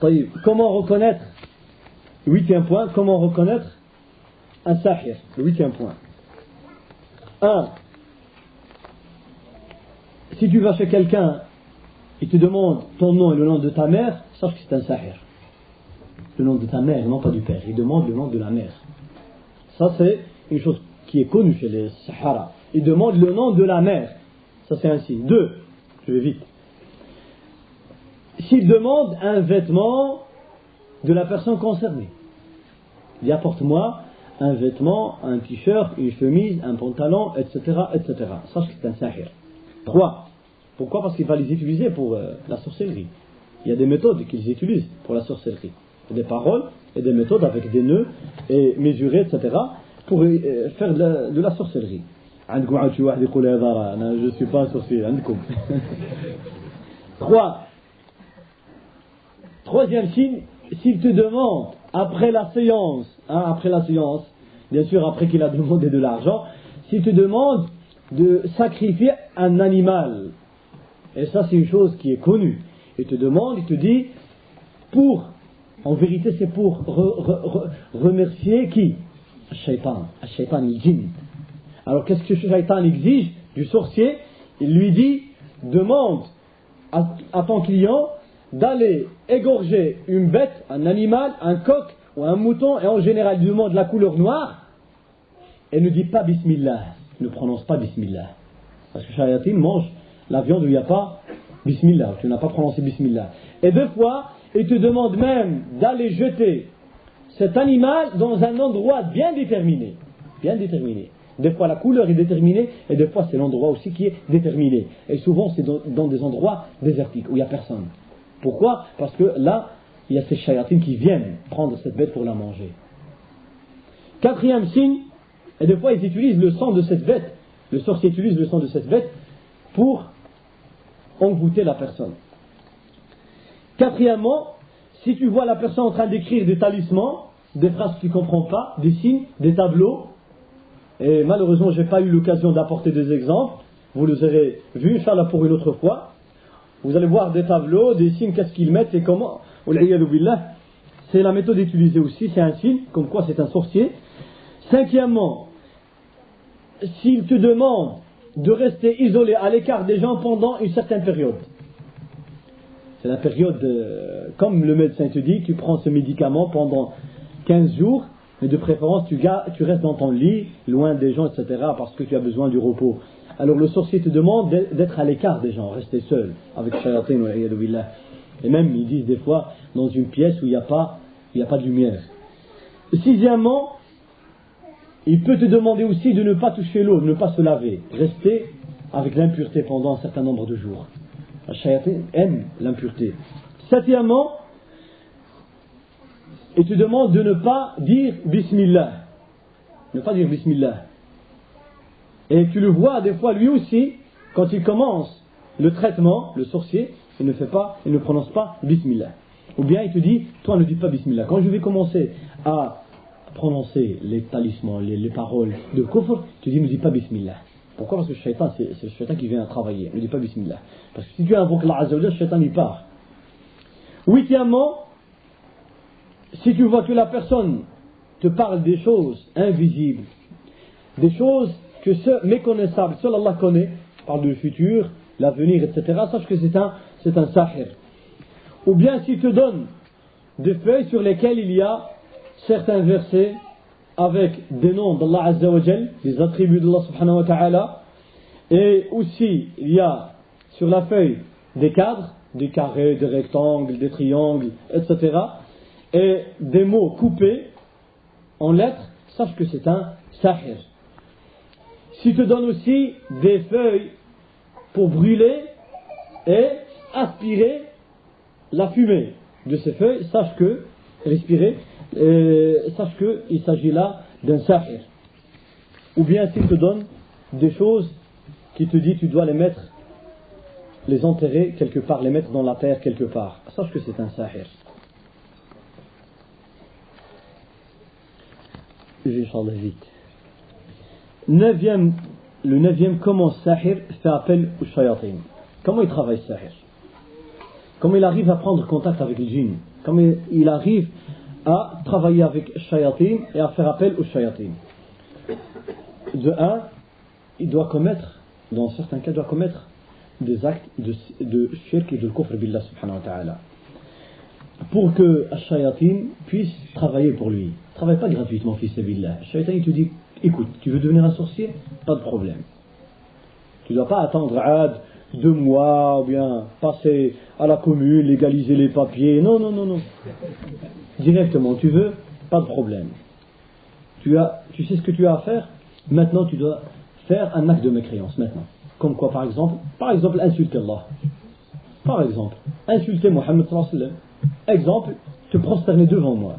Comment reconnaître, le 8e point, comment reconnaître un sahir, le 8e point. 1. Si tu vas chez quelqu'un, il te demande ton nom et le nom de ta mère, sache que c'est un sahir. Le nom de ta mère, non pas du père. Il demande le nom de la mère. Ça, c'est une chose qui est connue chez les Sahara. Il demande le nom de la mère. Ça, c'est un signe. 2. Je vais vite. S'il demande un vêtement de la personne concernée, il dit apporte-moi un vêtement, un t-shirt, une chemise, un pantalon, etc., etc. Sache que c'est un sahir. 3. Pourquoi? Parce qu'il va les utiliser pour la sorcellerie. Il y a des méthodes qu'ils utilisent pour la sorcellerie. Des paroles et des méthodes avec des nœuds et mesurés, etc. pour faire de la sorcellerie. Je ne suis pas un sorcier. 3. Troisième signe, s'il te demande après la séance, bien sûr après qu'il a demandé de l'argent, s'il te demande de sacrifier un animal, et ça c'est une chose qui est connue, il te demande, il te dit, en vérité c'est pour remercier qui? Shaitan, le djinn. Alors qu'est-ce que Shaitan exige du sorcier? Il lui dit, demande à ton client d'aller égorger une bête, un animal, un coq ou un mouton, et en général il demande la couleur noire, et ne dit pas Bismillah, ne prononce pas Bismillah, parce que Shayatin mange la viande où il n'y a pas Bismillah, tu n'as pas prononcé Bismillah. Et 2 fois, il te demande même d'aller jeter cet animal dans un endroit bien déterminé. Des fois la couleur est déterminée, et des fois c'est l'endroit aussi qui est déterminé. Et souvent c'est dans des endroits désertiques où il n'y a personne. Pourquoi? Parce que là, il y a ces shayatines qui viennent prendre cette bête pour la manger. 4e signe, et des fois ils utilisent le sang de cette bête, le sorcier utilise le sang de cette bête pour envoûter la personne. 4e, si tu vois la personne en train d'écrire des talismans, des phrases que tu ne comprends pas, des signes, des tableaux, et malheureusement je n'ai pas eu l'occasion d'apporter des exemples, vous les aurez vus, Inch'Allah, pour une autre fois. Vous allez voir des tableaux, des signes, qu'est-ce qu'ils mettent et comment. C'est la méthode utilisée aussi, c'est un signe, comme quoi c'est un sorcier. 5e, s'il te demande de rester isolé à l'écart des gens pendant une certaine période. C'est la période, comme le médecin te dit, tu prends ce médicament pendant 15 jours, mais de préférence tu restes dans ton lit, loin des gens, etc., parce que tu as besoin du repos. Alors le sorcier te demande d'être à l'écart des gens, rester seul, avec shayatin ou l'iyadu billah. Et même ils disent des fois dans une pièce où il n'y a pas de lumière. 6e, il peut te demander aussi de ne pas toucher l'eau, de ne pas se laver, rester avec l'impureté pendant un certain nombre de jours. Le shayatin aime l'impureté. 7e, il te demande de ne pas dire Bismillah. Ne pas dire Bismillah. Et tu le vois des fois lui aussi, quand il commence le traitement, le sorcier, il ne prononce pas Bismillah. Ou bien il te dit, toi ne dis pas Bismillah. Quand je vais commencer à prononcer les talismans, les paroles de kufr, tu dis ne dis pas Bismillah. Pourquoi? Parce que le shaitan, c'est le shaitan qui vient à travailler. Ne dis pas Bismillah. Parce que si tu invoques Allah Azza wa Jalla, le shaitan il part. 8e, si tu vois que la personne te parle des choses invisibles, des choses que ce méconnaissable, seul Allah connaît, parle du futur, l'avenir, etc., sache que c'est un sahir. Ou bien s'il te donne des feuilles sur lesquelles il y a certains versets avec des noms d'Allah Azza wa Jal, des attributs d'Allah subhanahu wa ta'ala, et aussi il y a sur la feuille des cadres, des carrés, des rectangles, des triangles, etc., et des mots coupés en lettres, sache que c'est un sahir. S'il te donne aussi des feuilles pour brûler et aspirer la fumée de ces feuilles, sache que il s'agit là d'un sahir. Ou bien s'il te donne des choses qui te dit tu dois les enterrer quelque part, les mettre dans la terre quelque part, sache que c'est un sahir. Inch'Allah vite. Le 9e, comment Sahir fait appel au shayatin. Comment il travaille Sahir? comment il arrive à prendre contact avec le djinn, comment il arrive à travailler avec shayatin et à faire appel aux shayatin. De un, il doit commettre, dans certains cas, il doit commettre des actes de shirk et de kufr billah subhanahu wa ta'ala. Pour que shayatin puisse travailler pour lui. Ne travaille pas gratuitement, fils billah. Shaytan il te dit, écoute, tu veux devenir un sorcier? Pas de problème. Tu ne dois pas attendre 2 mois, ou bien passer à la commune, légaliser les papiers. Non. Directement, tu veux? Pas de problème. Tu sais ce que tu as à faire? Maintenant, tu dois faire un acte de mécréance, maintenant. Comme quoi, par exemple, insulter Allah. Par exemple, insulter Mohammed sallallahu alayhi wa sallam. Exemple, te prosterner devant moi.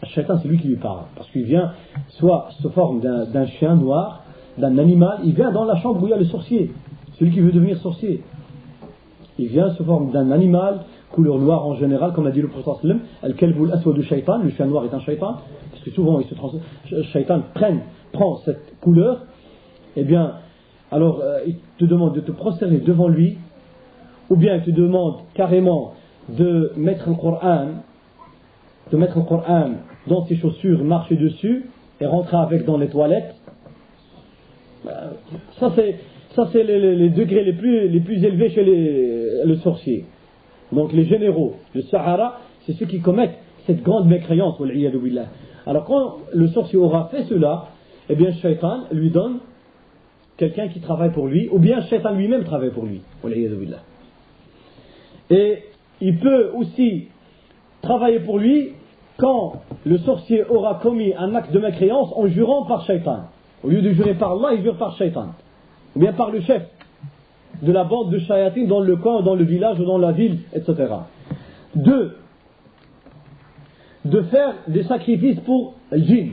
Le shaitan, c'est lui qui lui parle. Parce qu'il vient, soit sous forme d'un chien noir, d'un animal, il vient dans la chambre où il y a le sorcier. Celui qui veut devenir sorcier. Il vient sous forme d'un animal, couleur noire en général, comme a dit le prophète sallam, al-kalbul aswadu shaitan, le chien noir est un shaitan, parce que souvent le shaitan prend cette couleur, eh bien, alors il te demande de te prosterner devant lui, ou bien il te demande carrément de mettre le Coran dans ses chaussures, marcher dessus et rentrer avec dans les toilettes. Ça c'est les degrés les plus élevés chez le sorcier. Donc les généraux, le Sahara, c'est ceux qui commettent cette grande mécréance. Alors quand le sorcier aura fait cela, eh bien Shaitan lui donne quelqu'un qui travaille pour lui, ou bien Shaitan lui-même travaille pour lui. Et il peut aussi travailler pour lui quand le sorcier aura commis un acte de mécréance en jurant par Shaitan. Au lieu de jurer par Allah, il jure par Shaitan. Ou bien par le chef de la bande de shayatin dans le camp, dans le village ou dans la ville, etc. 2. De faire des sacrifices pour le djinn.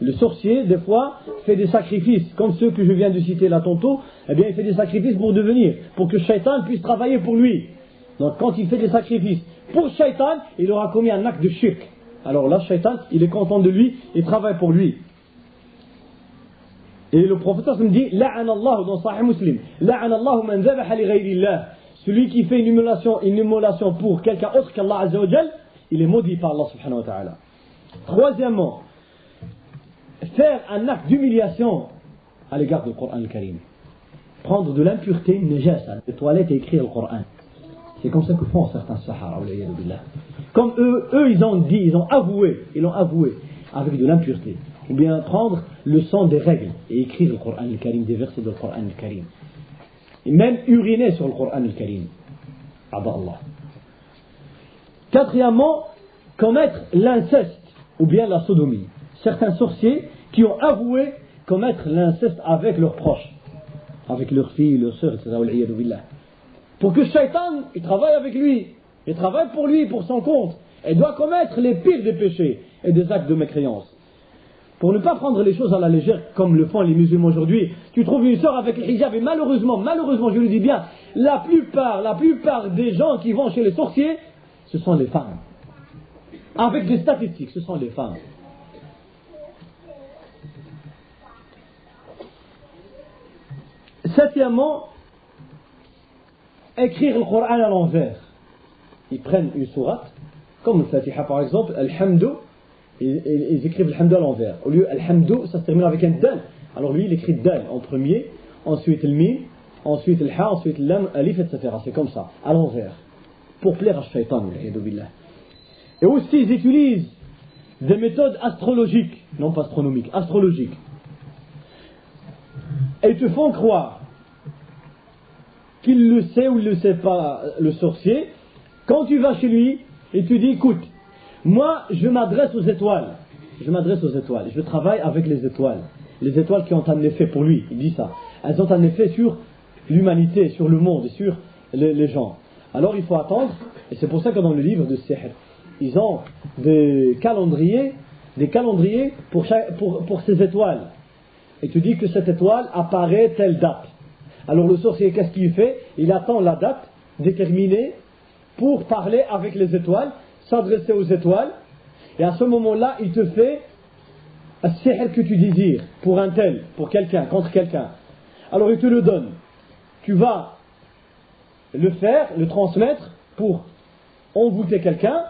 Le sorcier, des fois, fait des sacrifices, comme ceux que je viens de citer là tantôt, eh bien il fait des sacrifices pour que Shaitan puisse travailler pour lui. Donc quand il fait des sacrifices pour Shaitan, il aura commis un acte de shirk. Alors là, Shaitan, il est content de lui, il travaille pour lui. Et le prophète me dit, La'anallahu dans Sahih Muslim, La'anallahu man zabaha li ghayrillah. Celui qui fait une immolation pour quelqu'un autre qu'Allah Azza wa Jal, il est maudit par Allah subhanahu wa ta'ala. Troisièmement, faire un acte d'humiliation à l'égard du Coran al-Karim. Prendre de l'impureté, najasa, des toilettes et écrire le Coran. C'est comme ça que font certains Sahara. Comme eux ils l'ont avoué avec de l'impureté. Ou bien prendre le sang des règles et écrire le Coran al-Karim, des versets du Coran al-Karim. Et même uriner sur le Coran al-Karim. Allah. Quatrièmement, commettre l'inceste ou bien la sodomie. Certains sorciers qui ont avoué commettre l'inceste avec leurs proches, avec leurs filles, leurs sœurs, etc. Pour que Shaitan, il travaille avec lui, il travaille pour lui, pour son compte, et doit commettre les pires des péchés et des actes de mécréance. Pour ne pas prendre les choses à la légère comme le font les musulmans aujourd'hui, tu trouves une sœur avec le hijab et malheureusement, je le dis bien, la plupart des gens qui vont chez les sorciers, ce sont les femmes. Avec des statistiques, ce sont les femmes. Septièmement, écrire le Coran à l'envers. Ils prennent une sourate, comme le Fatiha par exemple, Al-Hamdu, ils écrivent Al-Hamdu à l'envers. Au lieu Al-Hamdu, ça se termine avec un dal. Alors lui, il écrit dal en premier, ensuite le mim, ensuite le ha, ensuite le lam, alif, etc. C'est comme ça, à l'envers. Pour plaire à Shaitan, et aussi ils utilisent des méthodes astrologiques, non pas astronomiques, astrologiques. Et ils te font croire qu'il le sait ou il ne le sait pas, le sorcier. Quand tu vas chez lui, il te dit, écoute, moi je m'adresse aux étoiles, je travaille avec les étoiles qui ont un effet pour lui, il dit ça, elles ont un effet sur l'humanité, sur le monde, sur les gens. Alors il faut attendre, et c'est pour ça que dans le livre de Sihr, ils ont des calendriers pour ces étoiles. Et tu dis que cette étoile apparaît telle date. Alors le sorcier, qu'est-ce qu'il fait? Il attend la date déterminée pour parler avec les étoiles, s'adresser aux étoiles, et à ce moment-là, il te fait un sihr que tu désires pour un tel, pour quelqu'un, contre quelqu'un. Alors il te le donne. Tu vas le faire, le transmettre pour envoûter quelqu'un.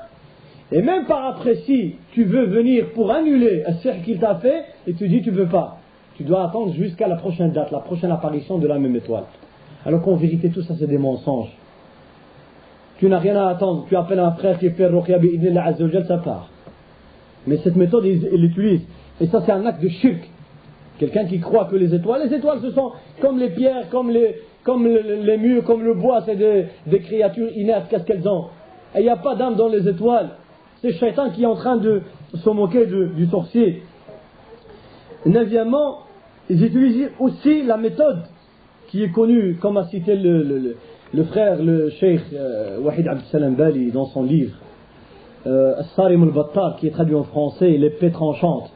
Et même par après, si tu veux venir pour annuler un sihr qu'il t'a fait, et tu dis tu veux pas, tu dois attendre jusqu'à la prochaine date, la prochaine apparition de la même étoile. Alors qu'en vérité, tout ça c'est des mensonges. Tu n'as rien à attendre, tu appelles un frère qui fait ruqya bi'idnillah azza wa jal, ça part. Mais cette méthode, il l'utilise. Et ça c'est un acte de shirk. Quelqu'un qui croit que les étoiles ce sont comme les pierres, comme les murs, comme le bois, c'est des créatures inertes, qu'est-ce qu'elles ont? Et il n'y a pas d'âme dans les étoiles. C'est Shaitan qui est en train de se moquer du sorcier. Neuvièmement, ils utilisent aussi la méthode qui est connue, comme a cité le frère, le cheikh Wahid Abd Salam Bali dans son livre As-Sarim al-Battar, qui est traduit en français, l'épée tranchante,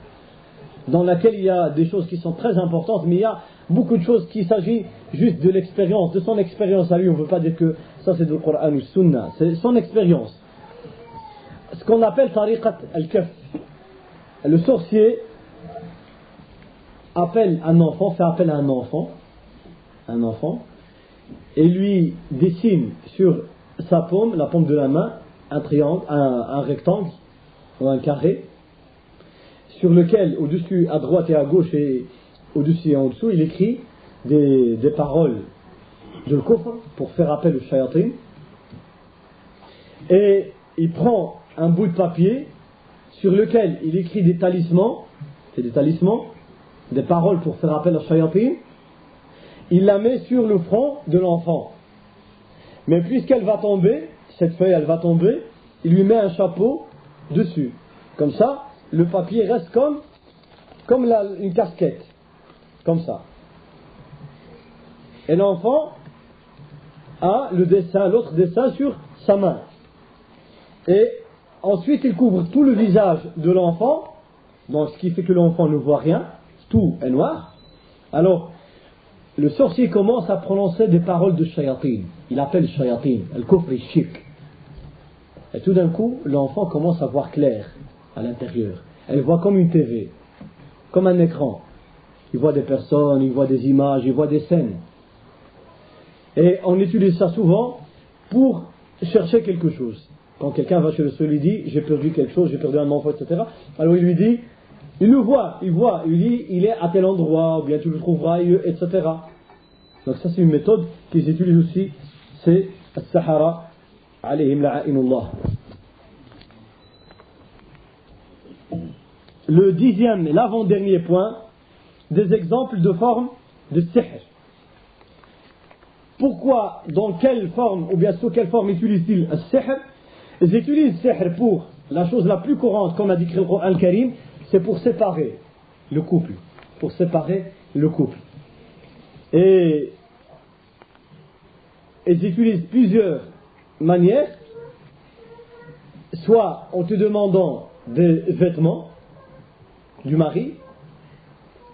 dans laquelle il y a des choses qui sont très importantes, mais il y a beaucoup de choses qui s'agit juste de l'expérience, de son expérience à lui. On ne veut pas dire que ça c'est du Coran ou Sunna, c'est son expérience. Ce qu'on appelle tariqat al-kaf. Le sorcier appelle un enfant, fait appel à un enfant, et lui dessine sur sa paume, la paume de la main, un triangle, un rectangle ou un carré, sur lequel, au-dessus, à droite et à gauche et au-dessus et en dessous, il écrit des paroles de l'kufr pour faire appel au shayatin. Et il prend un bout de papier sur lequel il écrit des talismans, des paroles pour faire appel au shayatin. Il la met sur le front de l'enfant. Mais puisqu'elle va tomber, cette feuille elle va tomber, il lui met un chapeau dessus. Comme ça, le papier reste comme une casquette. Comme ça. Et l'enfant a l'autre dessin sur sa main. Et ensuite il couvre tout le visage de l'enfant, donc ce qui fait que l'enfant ne voit rien, tout est noir. Alors, le sorcier commence à prononcer des paroles de shayatin. Il appelle shayatin, al-kufr et shirk. Et tout d'un coup, l'enfant commence à voir clair à l'intérieur. Elle voit comme une TV, comme un écran. Il voit des personnes, il voit des images, il voit des scènes. Et on utilise ça souvent pour chercher quelque chose. Quand quelqu'un va chez le soeur, il dit j'ai perdu quelque chose, j'ai perdu un enfant, etc. Alors il lui dit, il le voit, il lui dit il est à tel endroit, ou bien tu le trouveras, etc. Donc ça c'est une méthode qu'ils utilisent aussi, c'est as-sahara alayhim la'inullah. Le 10e et l'avant-dernier point, des exemples de formes de sihr. Pourquoi, dans quelle forme, ou bien sous quelle forme utilisent-ils le sihr? Ils utilisent le sihr pour la chose la plus courante, comme a dit le Coran al-Karim, c'est pour séparer le couple. Et ils utilisent plusieurs manières, soit en te demandant des vêtements du mari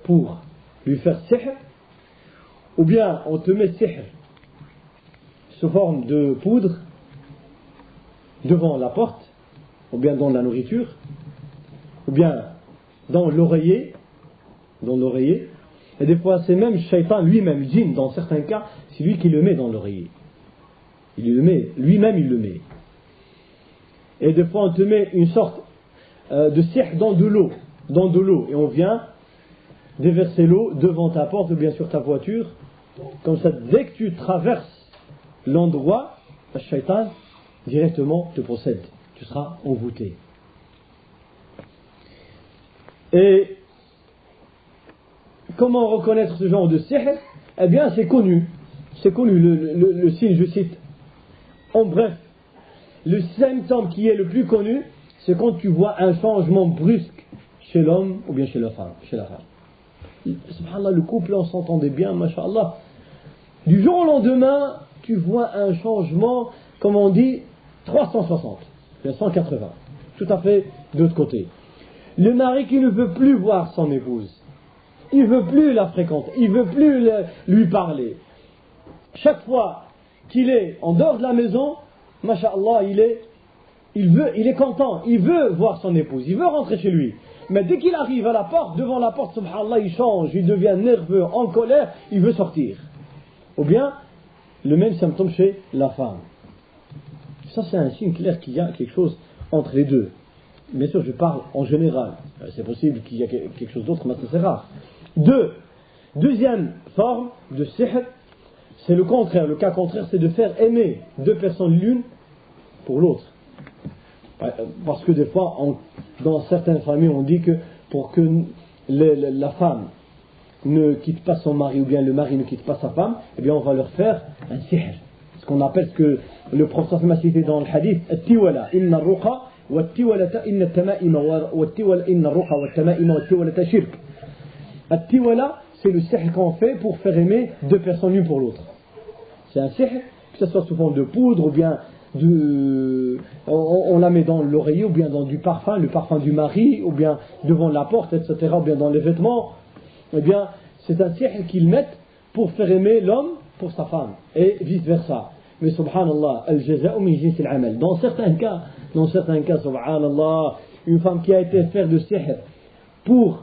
pour lui faire sihr, ou bien on te met sihr sous forme de poudre devant la porte, ou bien dans la nourriture, ou bien dans l'oreiller, et des fois c'est même Shaitan lui-même, djinn dans certains cas, c'est lui qui le met dans l'oreiller. Il le met, lui-même il le met. Et des fois on te met une sorte de sihr dans de l'eau, et on vient déverser l'eau devant ta porte ou bien sur ta voiture. Comme ça, dès que tu traverses l'endroit, le Shaitan directement te procède. Tu seras envoûté. Et comment reconnaître ce genre de sihr? Eh bien, c'est connu. Le signe, je cite. En bref, le symptôme qui est le plus connu, c'est quand tu vois un changement brusque chez l'homme ou bien chez la femme. Subhanallah, le couple, on s'entendait bien, mashallah. Du jour au lendemain, tu vois un changement, comme on dit, 360, 180. Tout à fait de l'autre côté. Le mari qui ne veut plus voir son épouse. Il ne veut plus la fréquenter. Il ne veut plus lui parler. Chaque fois qu'il est en dehors de la maison, mashallah, il est content. Il veut voir son épouse. Il veut rentrer chez lui. Mais dès qu'il arrive à la porte, devant la porte, subhanallah, il change, il devient nerveux, en colère, il veut sortir. Ou bien, le même symptôme chez la femme. Ça, c'est un signe clair qu'il y a quelque chose entre les deux. Bien sûr, je parle en général. C'est possible qu'il y ait quelque chose d'autre, mais c'est rare. Deuxième forme de sihr, c'est le contraire. Le cas contraire, c'est de faire aimer deux personnes l'une pour l'autre. Parce que des fois, dans certaines familles, on dit que pour que la femme ne quitte pas son mari, ou bien le mari ne quitte pas sa femme, eh bien on va leur faire un sihr. Ce qu'on appelle, ce que le prophète m'a cité dans le hadith, at-tiwala, inna ruqa, wa at-tiwalata, inna tama'ima, wa at-tiwala, inna ruqa, wa at-tama'ima, wa at-tiwalata shirk. At-tiwala, c'est le sihr qu'on fait pour faire aimer deux personnes l'une pour l'autre. C'est un sihr, que ce soit sous forme de poudre, ou bien on la met dans l'oreiller, ou bien dans du parfum, le parfum du mari, ou bien devant la porte, etc., ou bien dans les vêtements. Eh bien, c'est un sihr qu'ils mettent pour faire aimer l'homme pour sa femme, et vice-versa. Mais subhanallah, al-jaza'u min jins al-amal. Dans certains cas, subhanallah, une femme qui a été faire de sihr pour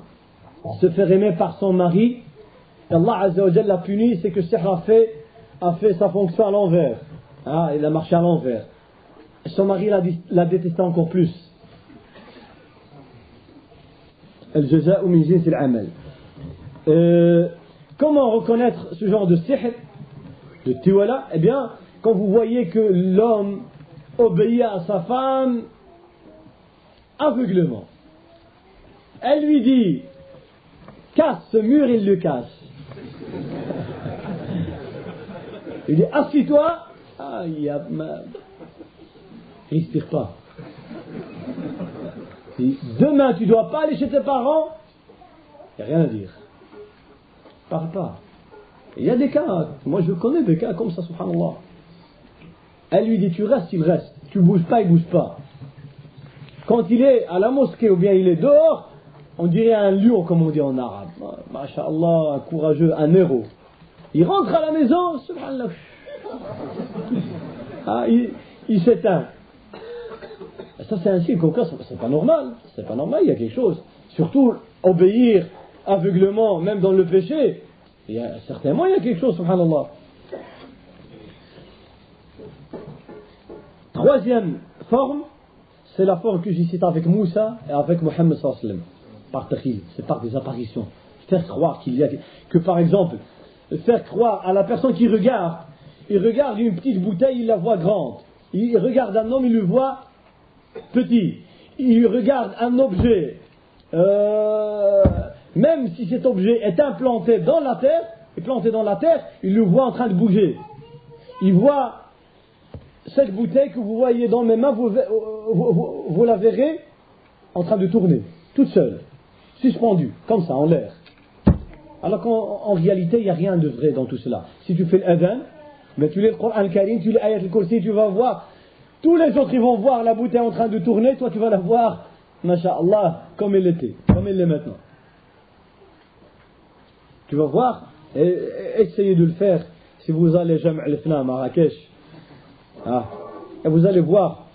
se faire aimer par son mari, Allah Azza wa Jalla l'a puni, c'est que le sihr a fait sa fonction à l'envers. Il a marché à l'envers. Son mari l'a détesté encore plus. Al-jaza'u min jins al-amal. Comment reconnaître ce genre de sihr, de tiwala? Eh bien, quand vous voyez que l'homme obéit à sa femme aveuglement, elle lui dit casse ce mur, il le casse. Il dit assis-toi, respire pas. Il dit, demain tu dois pas aller chez tes parents, il n'y a rien à dire. Parle pas. Il y a des cas, moi je connais des cas comme ça, subhanallah. Elle lui dit tu restes, il reste. Tu bouges pas, il bouge pas. Quand il est à la mosquée ou bien il est dehors, on dirait un lion comme on dit en arabe. Masha'Allah, un courageux, un héros. Il rentre à la maison, subhanallah. Il s'éteint. Ça c'est un signe qu'au cas, c'est pas normal. C'est pas normal, il y a quelque chose. Surtout obéir aveuglement, même dans le péché. Certainement il y a quelque chose, subhanallah. Troisième forme, c'est la forme que j'ai citée avec Moussa et avec Mohammed sallallahu alayhi wa sallam. Par takhil, c'est par des apparitions. Faire croire qu'il y a... Que par exemple, faire croire à la personne qui regarde, il regarde une petite bouteille, il la voit grande. Il regarde un homme, il le voit petit. Il regarde un objet, même si cet objet est implanté dans la terre, il le voit en train de bouger. Il voit cette bouteille que vous voyez dans mes mains, vous la verrez en train de tourner, toute seule, suspendue, comme ça, en l'air. Alors qu'en réalité, il n'y a rien de vrai dans tout cela. Si tu fais l'adhan, mais tu lis le Coran al-Karim, tu lis l'ayat al-Kursi, tu vas voir, tous les autres ils vont voir la bouteille en train de tourner, toi tu vas la voir, masha'Allah, comme elle était, comme elle l'est maintenant. Tu vas voir, et essayez de le faire, si vous allez Jam' al-Fna à Marrakech, et vous allez voir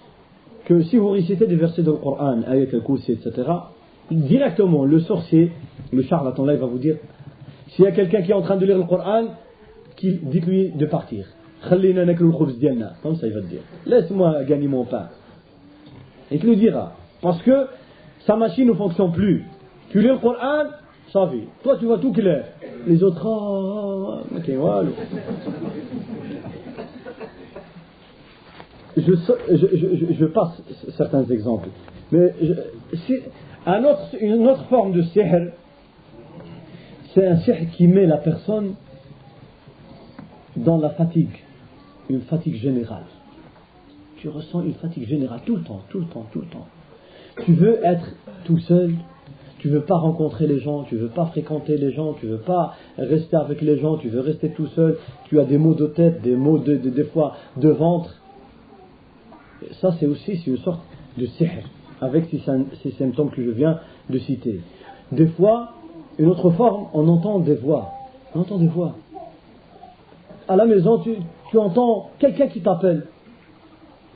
que si vous récitez des versets du Coran, ayat al-Kursi, etc., directement, le sorcier, le charlatan là, il va vous dire, s'il y a quelqu'un qui est en train de lire le Coran, dites-lui de partir. Comme ça il va te dire, laisse-moi gagner mon pain. Il te le dira, parce que sa machine ne fonctionne plus. Tu lis le Coran, ça vit. Toi tu vois tout clair. Les autres, ok, voilà. Je passe certains exemples. Mais une autre forme de sihr, c'est un sihr qui met la personne dans la fatigue, une fatigue générale. Tu ressens une fatigue générale tout le temps. Tu veux être tout seul, tu veux pas rencontrer les gens, tu veux pas fréquenter les gens, tu veux pas rester avec les gens, tu veux rester tout seul, tu as des maux de tête, des maux des fois de ventre. Ça c'est une sorte de sihr, avec ces symptômes que je viens de citer. Des fois, une autre forme, on entend des voix. À la maison, tu entends quelqu'un qui t'appelle.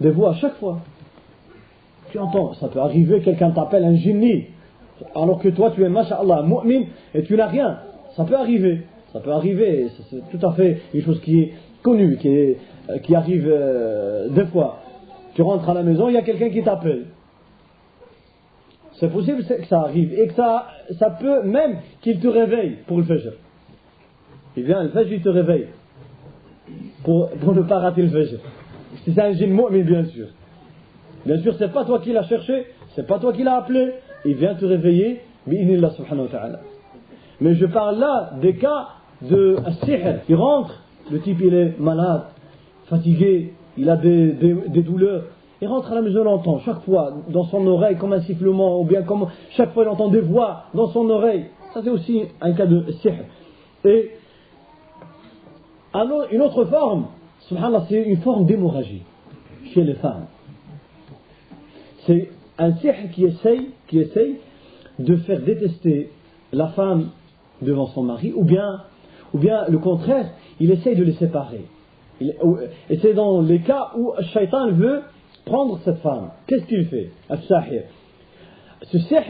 Des voix à chaque fois. Tu entends, ça peut arriver, quelqu'un t'appelle un jinni, alors que toi tu es masha'Allah, mu'min, et tu n'as rien. Ça peut arriver, c'est tout à fait une chose qui connu qui arrive des fois. Tu rentres à la maison, il y a quelqu'un qui t'appelle. C'est possible que ça arrive et que ça peut même qu'il te réveille pour le Fajr. Il vient, le Fajr, il te réveille pour ne pas rater le Fajr. Si c'est un djinn mu'min, bien sûr. Bien sûr, c'est pas toi qui l'as cherché, c'est pas toi qui l'as appelé. Il vient te réveiller, bi'inillah subhanahu wa ta'ala. Mais je parle là des cas de sihr. Il rentre, le type il est malade, fatigué, il a des douleurs. Il rentre à la maison, il entend chaque fois dans son oreille comme un sifflement, ou bien comme chaque fois il entend des voix dans son oreille. Ça c'est aussi un cas de sihr. Et alors, une autre forme, subhanallah, c'est une forme d'hémorragie chez les femmes. C'est un sihr qui essaye de faire détester la femme devant son mari, ou bien le contraire, il essaye de les séparer. Et c'est dans les cas où le shaitan veut prendre cette femme. Qu'est-ce qu'il fait? Al-sahir. Ce sihr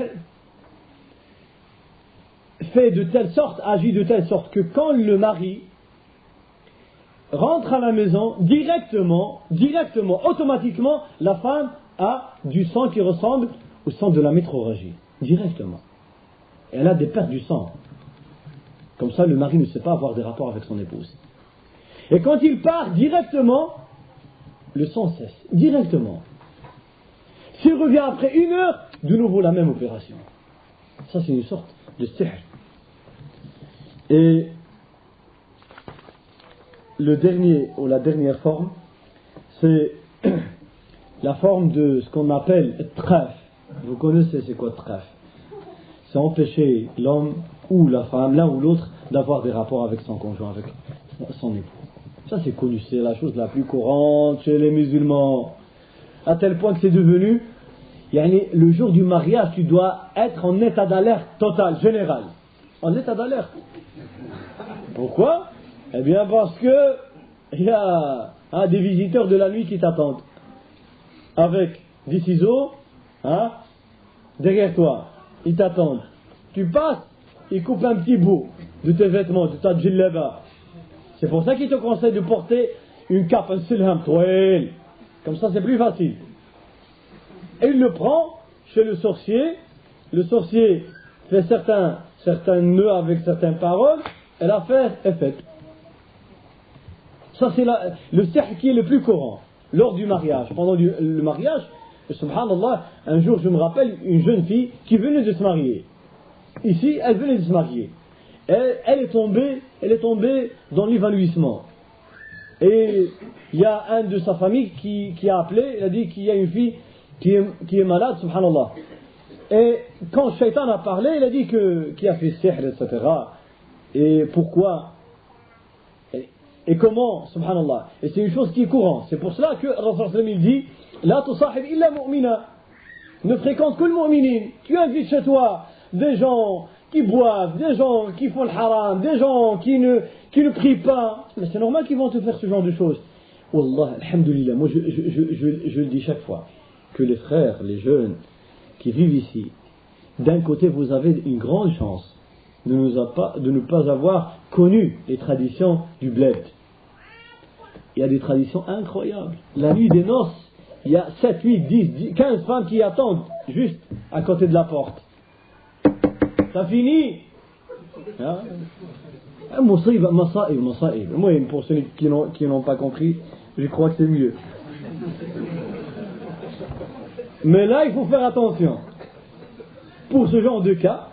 fait de telle sorte, agit de telle sorte que quand le mari rentre à la maison, directement, automatiquement, la femme a du sang qui ressemble au sang de la métrorragie. Directement. Elle a des pertes du sang. Comme ça, le mari ne sait pas avoir des rapports avec son épouse. Et quand il part directement, le sang cesse. Directement. S'il revient après 1 heure, de nouveau la même opération. Ça, c'est une sorte de sihr. Et le dernier, ou la dernière forme, c'est la forme de ce qu'on appelle traf. Vous connaissez c'est quoi traf? C'est empêcher l'homme ou la femme, l'un ou l'autre, d'avoir des rapports avec son conjoint, avec son époux. Ça c'est connu, c'est la chose la plus courante chez les musulmans. À tel point que c'est devenu, le jour du mariage, tu dois être en état d'alerte total, général. En état d'alerte. Pourquoi? Eh bien parce que il y a des visiteurs de la nuit qui t'attendent. Avec des ciseaux, derrière toi. Ils t'attendent. Tu passes, ils coupent un petit bout de tes vêtements, de ta djellaba. C'est pour ça qu'ils te conseillent de porter une cape, un silham, comme ça c'est plus facile. Et il le prend chez le sorcier. Le sorcier fait certains nœuds avec certaines paroles, et l'affaire est faite. Ça c'est le sihr qui est le plus courant lors du mariage. Pendant le mariage, subhanallah, un jour je me rappelle une jeune fille qui venait de se marier. Ici, elle venait de se marier. Elle est tombée dans l'évanouissement. Et il y a un de sa famille qui a appelé, il a dit qu'il y a une fille qui est malade, subhanallah. Et quand Shaitan a parlé, il a dit qu'il a fait sihr, etc. Et pourquoi? Et comment, subhanallah. Et c'est une chose qui est courante. C'est pour cela que Rasul il dit La tusahib illa mu'mina. Ne fréquente que le mu'minin. Tu invites chez toi des gens qui boivent, des gens qui font le haram, des gens qui ne prient pas. Mais c'est normal qu'ils vont te faire ce genre de choses. Wallah, alhamdulillah. Moi, je le dis chaque fois. Que les frères, les jeunes qui vivent ici, d'un côté, vous avez une grande chance de ne pas avoir connu les traditions du bled. Il y a des traditions incroyables. La nuit des noces, il y a 7, 8, 10, 15 femmes qui attendent juste à côté de la porte. Ça finit. Masaïb. Moi, pour ceux qui n'ont pas compris, je crois que c'est mieux. Mais là, il faut faire attention. Pour ce genre de cas,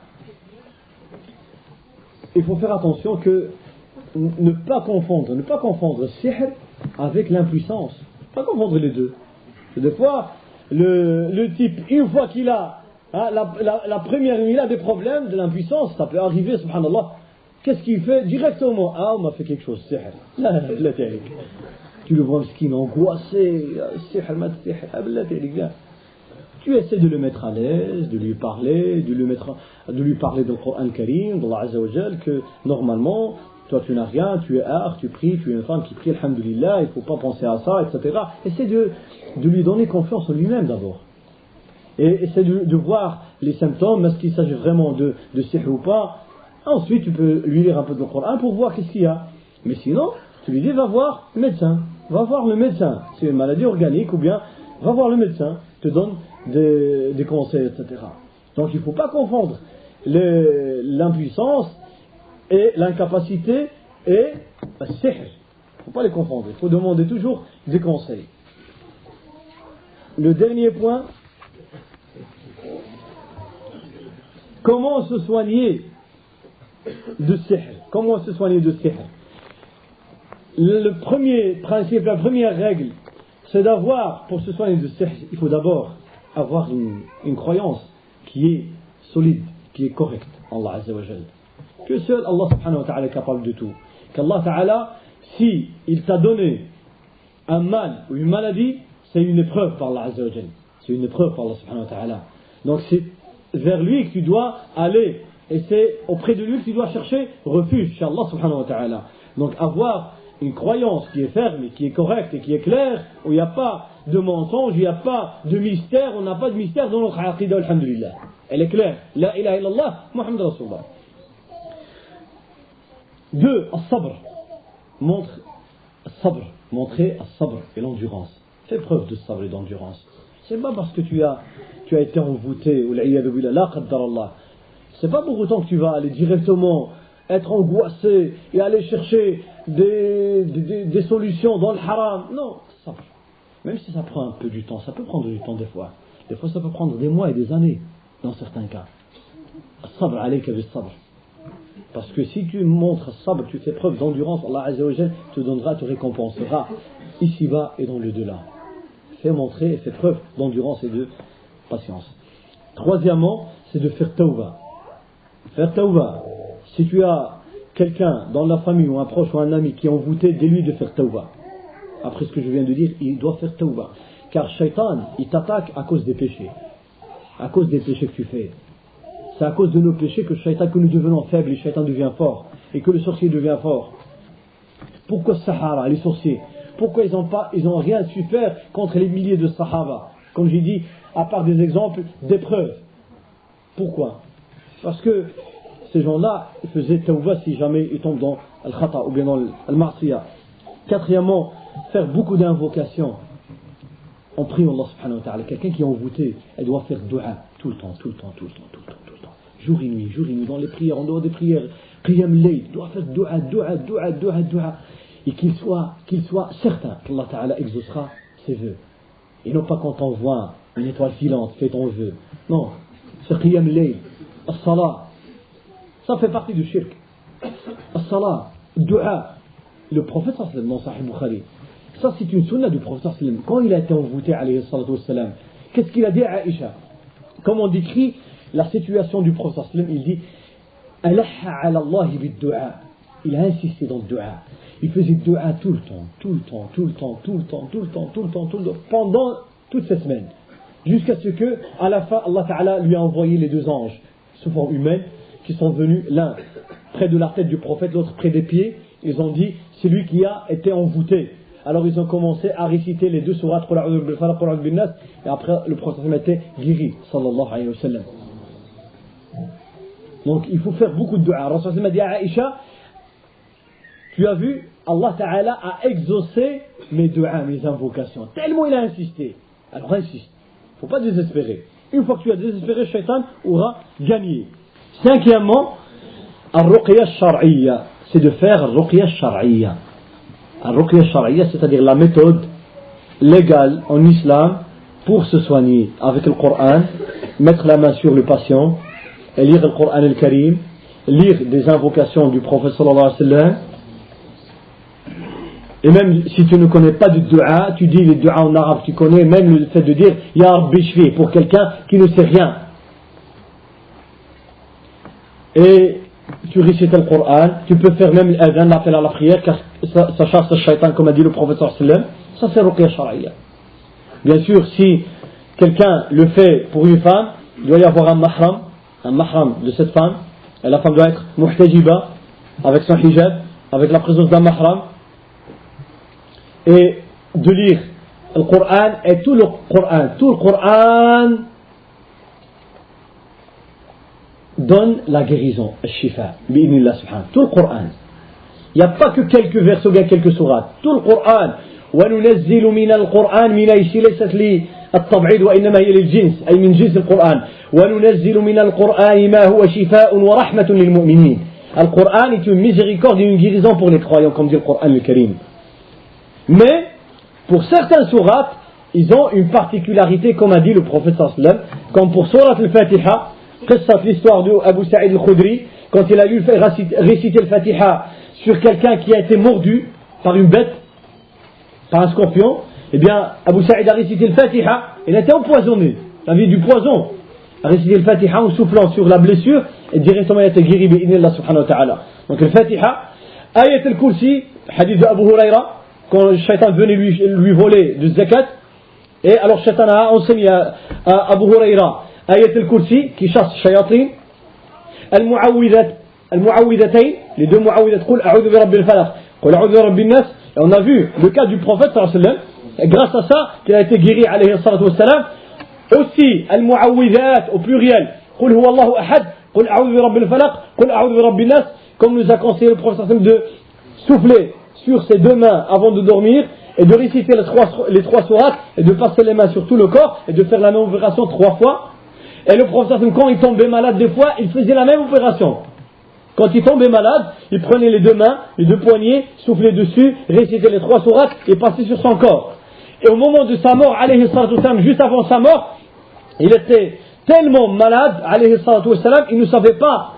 il faut faire attention que ne pas confondre sihr avec l'impuissance. Pas confondre les deux. Des fois, le type, une fois qu'il a la première nuit, il a des problèmes de l'impuissance, ça peut arriver, subhanallah. Qu'est-ce qu'il fait directement? On m'a fait quelque chose, sihr. La tariq. Tu le vois, skin angoissé, sihr, tu essaies de le mettre à l'aise, de lui parler, de lui parler du Coran Karim, d'Allah Azza wa Jal, que normalement, toi tu n'as rien, tu es tu pries, tu es une femme qui prie, alhamdulillah, il ne faut pas penser à ça, etc. Essaie de lui donner confiance en lui-même d'abord. Et essaie de voir les symptômes, est-ce qu'il s'agit vraiment de sihr ou pas. Ensuite, tu peux lui lire un peu de Coran pour voir qu'est-ce qu'il y a. Mais sinon, Tu lui dis va voir le médecin, va voir le médecin. C'est une maladie organique ou bien va voir le médecin, te donne des conseils, etc. Donc il ne faut pas confondre l'impuissance et l'incapacité et le sihr. Il ne faut pas les confondre, il faut demander toujours des conseils. Le dernier point, comment se soigner de sihr? Comment se soigner de sihr? Le premier principe, la première règle, c'est d'avoir, pour se soigner de sihr, il faut d'abord avoir une croyance qui est solide, qui est correcte en Allah Azza wa Jal. Que seul Allah subhanahu wa ta'ala est capable de tout. Qu'Allah ta'ala, si il t'a donné un mal ou une maladie, c'est une épreuve par Allah Azza wa Jal. C'est une épreuve par Allah subhanahu wa ta'ala. Donc c'est vers lui que tu dois aller. Et c'est auprès de lui que tu dois chercher refuge chez Allah subhanahu wa ta'ala. Donc avoir une croyance qui est ferme, et qui est correcte et qui est claire, où il n'y a pas de mensonge, il n'y a pas de mystère, on n'a pas de mystère dans notre aqidah, alhamdulillah. Elle est claire. La ilaha illallah, Muhammad Rasulullah. 2. As-sabr. Montrer as-sabr et l'endurance. Fais preuve de sabr et d'endurance. C'est pas parce que tu as été envoûté, ou l'iyadu billah, la qaddar Allah. C'est pas pour autant que tu vas aller directement être angoissé et aller chercher des solutions dans le haram. Non, sabr. Même si ça prend un peu du temps, ça peut prendre du temps des fois. Des fois ça peut prendre des mois et des années, dans certains cas. As-sabr alayka bis-sabr. Parce que si tu montres sabr, tu fais preuve d'endurance, Allah Azza wa Jal te donnera, te récompensera ici-bas et dans le delà. Fais montrer et fais preuve d'endurance et de patience. Troisièmement, c'est de faire tawbah. Faire tawbah. Si tu as quelqu'un dans la famille ou un proche ou un ami qui est envoûté, dis-lui de faire tawbah. Après ce que je viens de dire, il doit faire tawbah. Car Shaitan, il t'attaque à cause des péchés. À cause des péchés que tu fais. C'est à cause de nos péchés que nous devenons faibles et Shaitan devient fort. Et que le sorcier devient fort. Pourquoi Sahara, les sorciers? Pourquoi ils n'ont rien su faire contre les milliers de Sahaba? Comme j'ai dit, à part des exemples d'épreuves. Pourquoi? Parce que ces gens-là faisaient tawbah si jamais ils tombent dans al-khata ou bien dans al-ma'siyah. Quatrièmement, faire beaucoup d'invocations en priant Allah subhanahu wa ta'ala. Quelqu'un qui est envoûté, elle doit faire dua tout le temps. Jour et nuit, dans les prières, en dehors des prières. Qiyam layl, doit faire dua. Et qu'il soit certain qu'Allah ta'ala exaucera ses vœux. Et non pas quand on voit une étoile filante, fais ton vœu. Non, c'est qiyam layl, as-salah. Ça fait partie du shirk. As-salah, dua. Le prophète sallallahu alayhi wa sallam, dans Sahih Bukhari, ça c'est une sunna du prophète sallallahu alayhi wa sallam. Quand il a été envoûté alayhi sallam, qu'est-ce qu'il a dit à Aïcha? Comme on décrit la situation du prophète sallallahu alayhi wa sallam, il dit Alaha ala Allah bid-du'a. Il a insisté dans le dua. Il faisait dua tout le temps, pendant toute cette semaine. Jusqu'à ce que, à la fin, Allah Ta'ala lui a envoyé les deux anges, sous forme humaine, qui sont venus, l'un près de la tête du prophète, l'autre près des pieds. Ils ont dit, c'est lui qui a été envoûté. Alors ils ont commencé à réciter les deux sourates, et après le prophète a été guéri, sallallahu alayhi wa sallam. Donc il faut faire beaucoup de dua. Rasul a dit à Aïcha, tu as vu, Allah Ta'ala a exaucé mes duas, mes invocations. Tellement il a insisté. Alors insiste. Il ne faut pas désespérer. Une fois que tu as désespéré, Shaitan aura gagné. Cinquièmement, al-ruqya shar'iyya. C'est de faire al-ruqya shar'iyya. Al-ruqya shar'iyya, c'est-à-dire la méthode légale en islam pour se soigner avec le Coran, mettre la main sur le patient et lire le Coran al-Karim, lire des invocations du prophète sallallahu alayhi wa sallam. Et même si tu ne connais pas de dua, tu dis les dua en arabe, tu connais même le fait de dire Ya Rabbi Shfi pour quelqu'un qui ne sait rien. Et tu récites le Coran, tu peux faire même l'adhan, l'appel à la prière, car ça chasse le shaitan, comme a dit le prophète sallallahu alayhi wa sallam. Ça c'est ruqya shar'iyya. Bien sûr, si quelqu'un le fait pour une femme, il doit y avoir un mahram de cette femme, et la femme doit être muhtajiba, avec son hijab, avec la présence d'un mahram, et de lire le Coran, et tout le Coran donne la guérison, al-shifa, bi'idhnillah subhanahu, tout le Coran. Il n'y a pas que quelques versets ou bien quelques sourates. Tout le Coran. وَنُنَزِّلُ مِنَ الْقُرْآنِ مِنَ ليست للتبعيد وإنما هي للجنس أي من جنس القرآن وَنُنَزِّلُ مِنَ الْقُرْآنِ مَا هُوَ شِفَاءٌ وَرَحْمَةٌ لِلْمُؤْمِنِينَ. Le Coran est une miséricorde et une guérison pour les croyants, comme dit le Coran al-Karim. Mais, pour certains sourates, ils ont une particularité, comme a dit le prophète sallam, comme pour Surat al-Fatiha, l'histoire d'Abu Sa'id al-Khudri, quand il a eu réciter le Fatiha sur quelqu'un qui a été mordu par une bête, par un scorpion, eh bien, Abu Sa'id a récité le Fatiha, il a été empoisonné, il avait du poison, a récité le Fatiha en soufflant sur la blessure, et directement il a été guéri bi'idhnillah subhanahu wa ta'ala. Donc le Fatiha, Ayat al-Kursi, hadith d'Abu Huraira, quand le shaitan venait lui voler du zakat, et alors shaitan a enseigné à Abu Huraira Ayat al-Kursi, qui chasse shayatin, al-mu'awwidatayn, les deux mu'awwidat, qul a'udhu bi rabbil falaq, qul a'udhu bi rabbin nas. Et on a vu le cas du prophète sallallahu alayhi wa sallam, et grâce à ça qu'il a été guéri alayhi salatu wa sallam. Aussi al-mu'awwidat au pluriel, qul huwa Allahu ahad, qul a'udhu bi rabbil falaq, qul a'udhu bi rabbin nas, comme nous a conseillé le prophète sallallahu alayhi wa sallam de souffler sur ses deux mains avant de dormir et de réciter les trois sourates et de passer les mains sur tout le corps et de faire la même opération 3 fois. Et le prophète, quand il tombait malade des fois, il faisait la même opération. Quand il tombait malade, il prenait les deux mains, les deux poignets, soufflait dessus, récitait les 3 sourates et passait sur son corps. Et au moment de sa mort, alayhi salatu wassalam, juste avant sa mort, il était tellement malade, alayhi salatu wassalam, il ne savait pas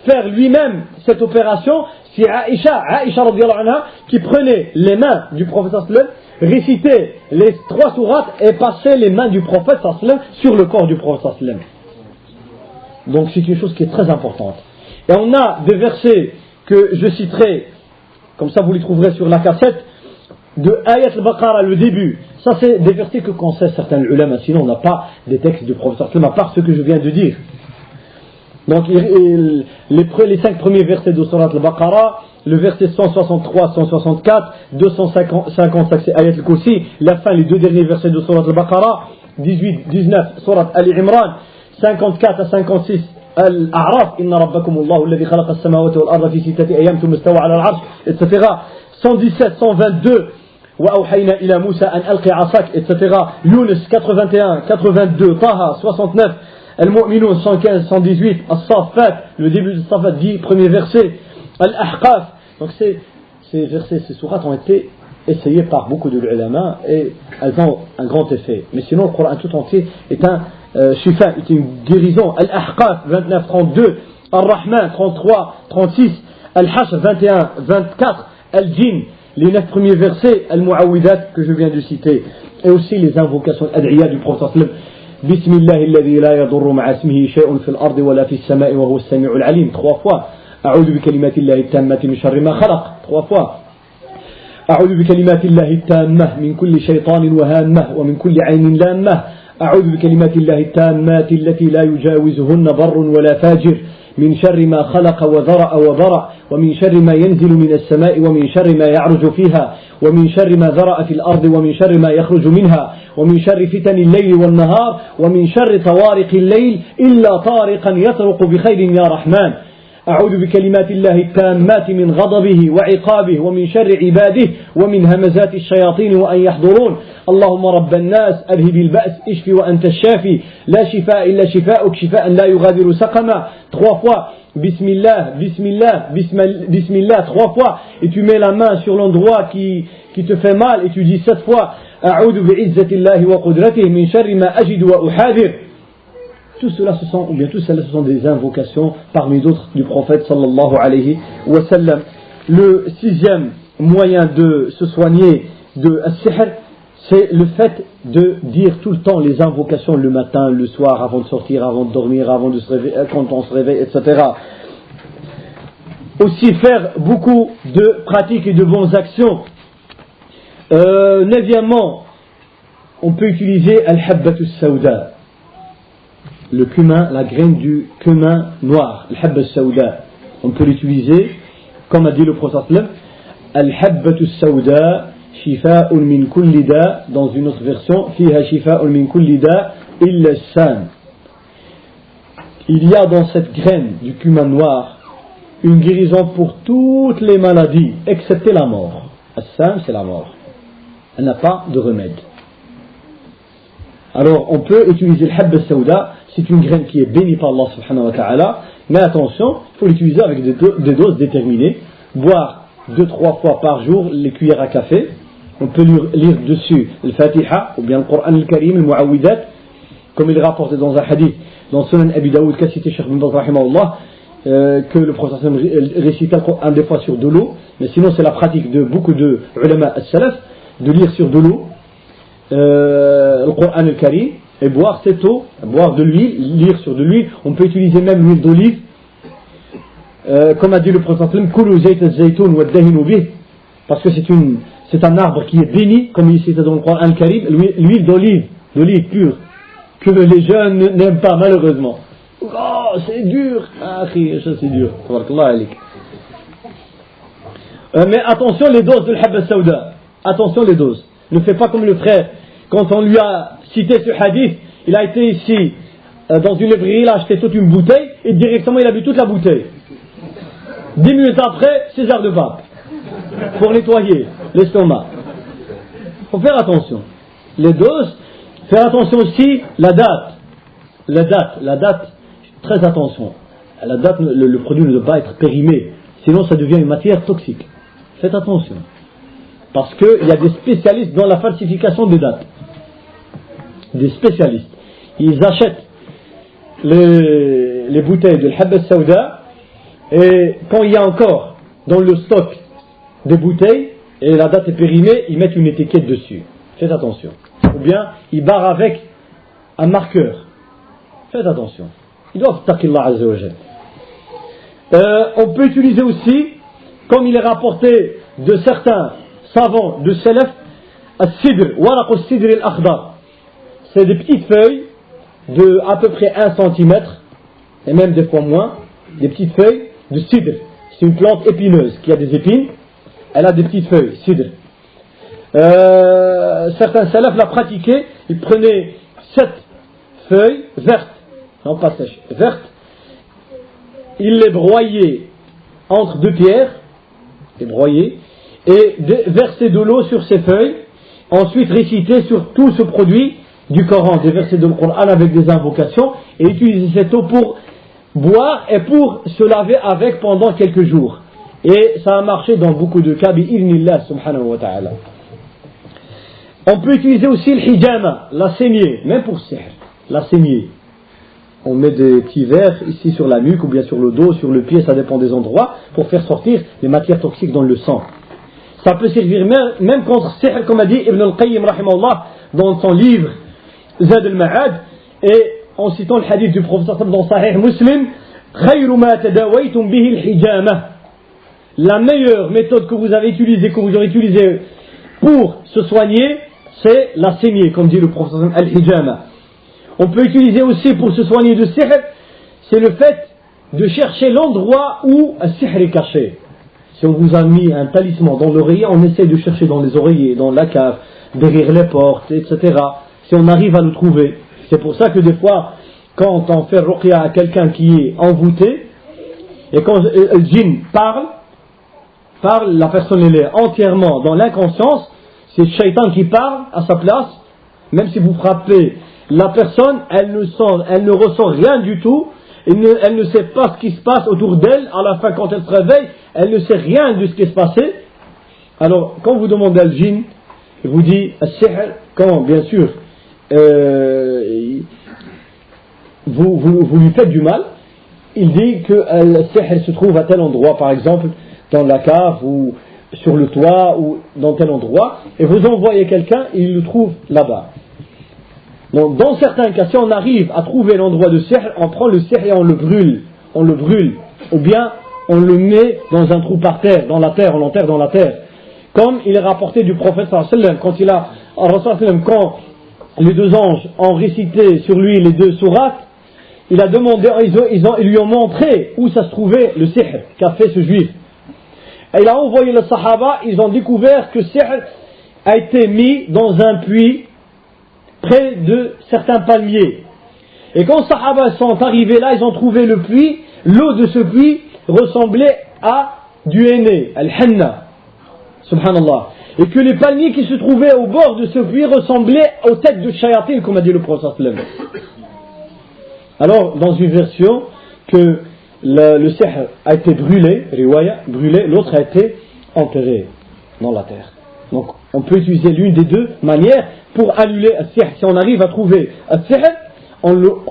faire lui-même cette opération. C'est Aïcha radiyallahu anha, qui prenait les mains du prophète sallallahu alayhi wa sallam, récitait les 3 sourates et passait les mains du prophète sallallahu alayhi wa sallam sur le corps du prophète sallallahu alayhi wa sallam. Donc c'est quelque chose qui est très importante. Et on a des versets que je citerai, comme ça vous les trouverez sur la cassette, de Ayat al-Baqarah, le début. Ça c'est des versets que conseillent certains ulama, sinon on n'a pas des textes du prophète sallallahu alayhi wa sallam, à part ce que je viens de dire. Donc les 5 premiers versets de Surat al-Baqarah, le verset 163, 164, 255 c'est Ayat al-Kursi, la fin, les 2 derniers versets de Surat al-Baqarah, 18, 19 Surat al-Imran, 54 à 56 Al-A'raf, Inna rabbakum Allahu alladhi khalaqa as-samawati wal arda fi 6 ayyam thumma istawa 'ala al-'arsh, etc. 117, 122 وأوحينا إلى موسى أن ألقي عصاك, etc. Yunus 81, 82, Taha 69, Al-Mu'minun 115, 118, As-Saffat, le début de As-Saffat, 10 premiers versets, Al-Ahqaf. Donc ces versets, ces sourates ont été essayées par beaucoup de ulama et elles ont un grand effet. Mais sinon le Coran tout entier est un shifa, est une guérison. Al-Ahqaf 29, 32, Ar-Rahman 33, 36, Al-Hashr 21, 24, Al-Jinn, les 9 premiers versets, Al-Mu'awwidat que je viens de citer, et aussi les invocations Ad'iyah du prophète. بسم الله الذي لا يضر مع اسمه شيء في الأرض ولا في السماء وهو السميع العليم 3 fois. أعوذ بكلمات الله التامة من شر ما خلق 3 fois. أعوذ بكلمات الله التامة من كل شيطان وهامة ومن كل عين لامة. أعوذ بكلمات الله التامات التي لا يجاوزهن بر ولا فاجر من شر ما خلق وذرأ وبرأ ومن شر ما ينزل من السماء ومن شر ما يعرج فيها ومن شر ما ذرأ في الأرض ومن شر ما يخرج منها ومن شر فتن الليل والنهار ومن شر طوارق الليل إلا طارقا يطرق بخير يا رحمن. أعوذ بكلمات الله التامات من غضبه وعقابه ومن شر عباده ومن همزات الشياطين وأن يحضرون. اللهم رب الناس أذهب البأس اشف وأنت الشافي لا شفاء إلا شفاءك شفاء لا يغادر سقما 3 fois. Bismillah, Bismillah, Bismillah 3 fois, et tu mets la main sur l'endroit qui te fait mal et tu dis 7 fois A'udhu bi'izzatillahi wa qudratihi min sharri ma ajidu wa uhadir. Tout cela ce sont des invocations parmi d'autres du prophète sallallahu alayhi wa sallam. Le 6e moyen de se soigner de as-sihr, c'est le fait de dire tout le temps les invocations le matin, le soir, avant de sortir, avant de dormir, avant de se réveiller, quand on se réveille, etc. Aussi faire beaucoup de pratiques et de bonnes actions. 9e, on peut utiliser al-habbatu sauda, le cumin, la graine du cumin noir, al-habba sauda. On peut l'utiliser, comme a dit le prophète, al-habbatu sauda شفاء من كل داء, dans une autre version فيها شفاء من كل داء إلا السام. Il y a dans cette graine du cumin noir une guérison pour toutes les maladies, excepté la mort. As-sam, c'est la mort. Elle n'a pas de remède. Alors, on peut utiliser le habba sauda, c'est une graine qui est bénie par Allah subhanahu wa ta'ala, mais attention, il faut l'utiliser avec des doses déterminées. Boire 2-3 fois par jour les cuillères à café. On peut lire dessus le Fatiha, ou bien le Coran al-Karim, le Mu'awidat, comme il est rapporté dans un hadith, dans Sunan Abi Daoud, qu'a cité Cheikh Ibn Baz rahimahullah, que le prophète récitait un des fois sur de l'eau, mais sinon c'est la pratique de beaucoup de ulama as-salaf, de lire sur de l'eau, le Coran al-Karim, et boire cette eau, boire de l'huile, lire sur de l'huile. On peut utiliser même l'huile d'olive, comme a dit le prophète, Kulu zayt az-zaytoun wa ad-dahinu bih, parce que c'est un arbre qui est béni, comme il cite dans le Coran al-Karim, l'huile d'olive pure, que les jeunes n'aiment pas malheureusement. Oh, c'est dur, ça c'est dur. Mais attention les doses de l'habba sauda. Attention les doses. Ne fais pas comme le frère. Quand on lui a cité ce hadith, il a été ici dans une librairie, il a acheté toute une bouteille et directement il a bu toute la bouteille. 10 minutes après, 6 heures de pape pour nettoyer l'estomac. Il faut faire attention. Les doses, faire attention aussi la date. Très attention. La date, le produit ne doit pas être périmé, sinon ça devient une matière toxique. Faites attention. Parce qu'il y a des spécialistes dans la falsification des dates. Des spécialistes. Ils achètent les bouteilles de l'habba sauda et quand il y a encore dans le stock des bouteilles et la date est périmée, ils mettent une étiquette dessus. Faites attention. Ou bien ils barrent avec un marqueur. Faites attention. Ils doivent taqillah azza wa jal. On peut utiliser aussi, comme il est rapporté de certains savants de salaf, as-sidr, waraq as-sidr al-akhdar. C'est des petites feuilles de à peu près 1 cm, et même des fois moins, des petites feuilles de sidr. C'est une plante épineuse qui a des épines, elle a des petites feuilles, sidr. Certains salafs la pratiquaient, ils prenaient 7 feuilles vertes, non pas sèches, vertes, ils les broyaient entre 2 pierres, les broyaient, et versaient de l'eau sur ces feuilles, ensuite récitaient sur tout ce produit du Coran, des versets de Coran avec des invocations, et utiliser cette eau pour boire et pour se laver avec pendant quelques jours. Et ça a marché dans beaucoup de cas, bi'idhnillah subhanahu wa ta'ala. On peut utiliser aussi le hijama, la saignée, même pour sihr, la saignée. On met des petits verres ici sur la nuque, ou bien sur le dos, sur le pied, ça dépend des endroits, pour faire sortir les matières toxiques dans le sang. Ça peut servir même contre sihr, comme a dit Ibn al-Qayyim rahimahullah dans son livre Zad al-Ma'ad, et en citant le hadith du prophète dans Sahih Muslim, khayru ma tadawaytum bihi al-hijama. La meilleure méthode que vous avez utilisée, pour se soigner, c'est la saignée, comme dit le prophète al-hijama. On peut utiliser aussi pour se soigner de sihr, c'est le fait de chercher l'endroit où un sihr est caché. Si on vous a mis un talisman dans l'oreiller, on essaie de chercher dans les oreillers, dans la cave, derrière les portes, etc. Si on arrive à le trouver. C'est pour ça que des fois, quand on fait ruqya à quelqu'un qui est envoûté, et quand le djinn parle, la personne elle est entièrement dans l'inconscience, c'est le shaitan qui parle à sa place, même si vous frappez la personne, elle ne ressent rien du tout, elle ne sait pas ce qui se passe autour d'elle, à la fin quand elle se réveille, elle ne sait rien de ce qui se passé. Alors, quand vous demandez à djinn, il vous dit, as-sihr, quand bien sûr, vous lui faites du mal, il dit que le sihr se trouve à tel endroit, par exemple, dans la cave, ou sur le toit, ou dans tel endroit, et vous envoyez quelqu'un, et il le trouve là-bas. Donc, dans certains cas, si on arrive à trouver l'endroit de sihr, on prend le sihr et on le brûle, ou bien on le met dans un trou par terre, dans la terre, on l'enterre dans la terre. Comme il est rapporté du prophète sallallahu alayhi wa sallam, quand les 2 anges ont récité sur lui les 2 sourates, il a demandé, ils lui ont montré où ça se trouvait le sihr qu'a fait ce juif. Et il a envoyé le sahaba, ils ont découvert que sihr a été mis dans un puits près de certains palmiers. Et quand les sahaba sont arrivés là, ils ont trouvé le puits l'eau de ce puits ressemblait à du henné, al-henna, subhanallah, et que les palmiers qui se trouvaient au bord de ce puits ressemblaient aux têtes de shayatin, comme a dit le prophète sallallahu alayhi wa sallam. Alors, dans une version, que le sihr a été brûlé, riwaya, brûlé, l'autre a été enterré dans la terre. Donc, on peut utiliser l'une des deux manières pour annuler le sihr. Si on arrive à trouver le sihr,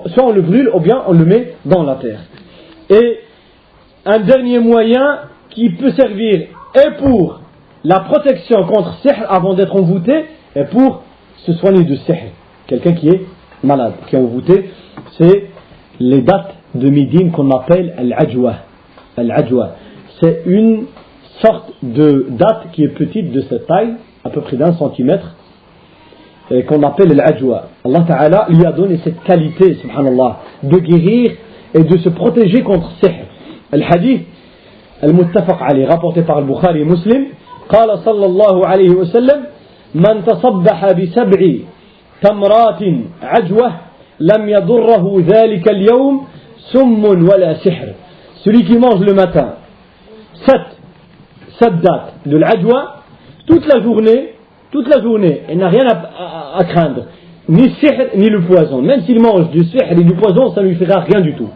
soit on le brûle ou bien on le met dans la terre. Et un dernier moyen qui peut servir et pour la protection contre sihr avant d'être envoûté et pour se soigner de sihr. Quelqu'un qui est malade, qui est envoûté, c'est les dattes de Médine qu'on appelle al-ajwa. Al-ajwa, c'est une sorte de date qui est petite de cette taille, à peu près d'1 centimètre, et qu'on appelle al-ajwa. Allah Ta'ala lui a donné cette qualité, subhanallah, de guérir et de se protéger contre sihr. Al-hadith al-muttafaq alayhi, rapporté par al-Bukhari et Muslim, قال صلى الله عليه وسلم من تصبح بسبع تمرات عجوة لم يضره ذلك اليوم سم ولا سحر. Celui qui mange le matin 7 dates de l'ajwa toute la journée, il n'a rien à craindre, ni sihr ni le poison. Même s'il mange du sihr et du poison, ça ne lui fera rien du tout.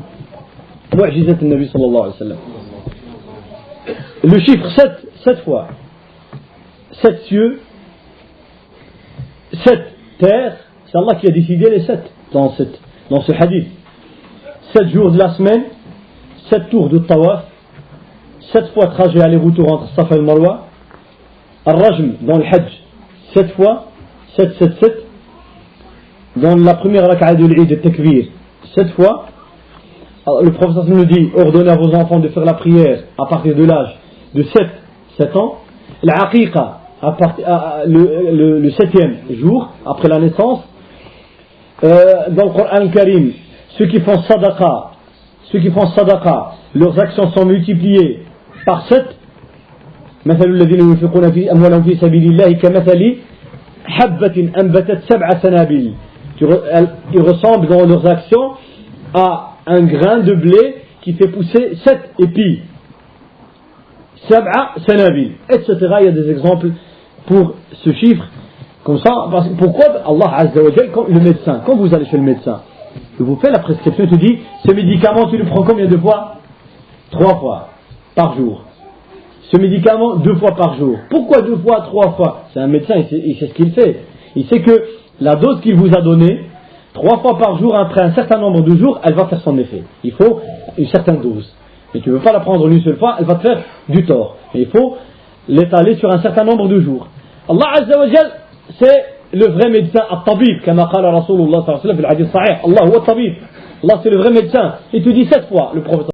Mu'jizat al-Nabi sallallahu alayhi wa sallam. Le chiffre 7 fois, 7 cieux, 7 terres, c'est Allah qui a décidé les 7 dans ce hadith. 7 jours de la semaine, 7 tours de tawaf, 7 fois trajet aller-retour entre Safa et Marwa, Al-Rajm dans le Hajj, 7 fois, 7, dans la première raka'a de l'Eid de Takbir, 7 fois. Le prophète nous dit, ordonnez à vos enfants de faire la prière à partir de l'âge de 7 ans. L'aqiqa, le 7e jour, après la naissance. Dans le Coran Karim, ceux qui font sadaqa, leurs actions sont multipliées par 7. مثل الذين ينفقون في أموالهم في سبيل الله كمثل حبة أنبتت 7 سنابل. Ils ressemblent dans leurs actions à un grain de blé qui fait pousser 7 épis. 7 sanabil, etc. Il y a des exemples pour ce chiffre. Comme ça, pourquoi Allah Azza wa Jal, le médecin, quand vous allez chez le médecin, il vous fait la prescription, il te dit, ce médicament, tu le prends combien de fois? 3 fois par jour. Ce médicament, 2 fois par jour. Pourquoi 2 fois, 3 fois? C'est un médecin, il sait ce qu'il fait. Il sait que la dose qu'il vous a donnée, 3 fois par jour, après un certain nombre de jours, elle va faire son effet. Il faut une certaine dose. Mais tu ne veux pas la prendre une seule fois, elle va te faire du tort. Et il faut l'étaler sur un certain nombre de jours. Allah Azza wa Jal, c'est le vrai médecin, al-tabib, comme a dit Rasulullah sallallahu alayhi wa sallam, Allah huwa al-tabib. Allah c'est le vrai médecin. Il te dit 7 fois, le prophète.